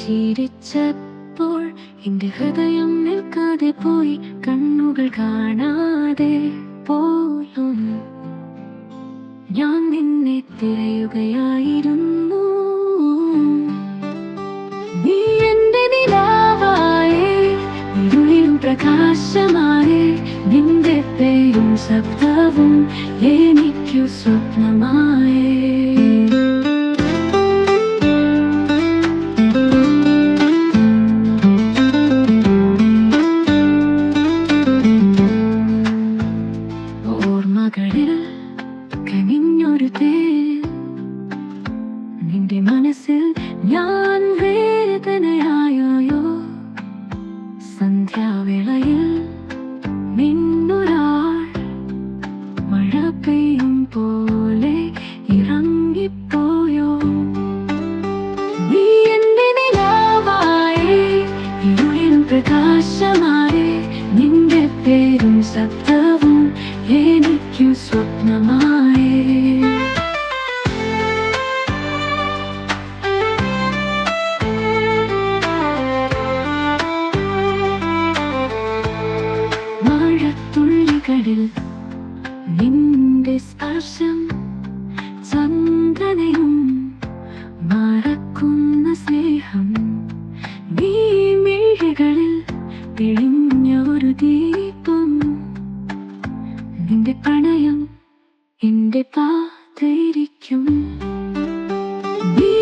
ചിരിച്ചപ്പോൾ എന്റെ ഹൃദയം നിൽക്കാതെ പോയി. കണ്ണുകൾ കാണാതെ പോലും ഞാൻ നിന്നെ തിരയുകയായിരുന്നു. നീ എന്റെ നിലാവായേ, ഇരുളിലും പ്രകാശമായേ. നിന്റെ പേരും ശബ്ദവും എനിക്കു സ്വപ്നമായേ. ഓർമ്മകളിൽ കനിഞ്ഞൊരു തേൻ, നിന്റെ മനസ്സിൽ ഞാൻ വേദനയായോ. സന്ധ്യാവേളയിൽ നിന്നൊരാൾ മഴ പെയ്യും പോലെ ഇറങ്ങിപ്പോയോ. നീ എന്റെ നിലാവായേ, ഇരുളിലും പ്രകാശമായേ. നിന്റെ പേരും ശബ്ദവും എനിക്കു സ്വപ്നമായേ. മഴത്തുള്ളികളിൽ നിന്റെ സ്പർശം, ചന്ദ്രനെയും മറക്കുന്ന സ്നേഹം. നീ മിഴികളിൽ തെളിഞ്ഞൊരു ദീപം. നിന്റെ പ്രണയം എന്റെ പാതയിരിക്കും. നീ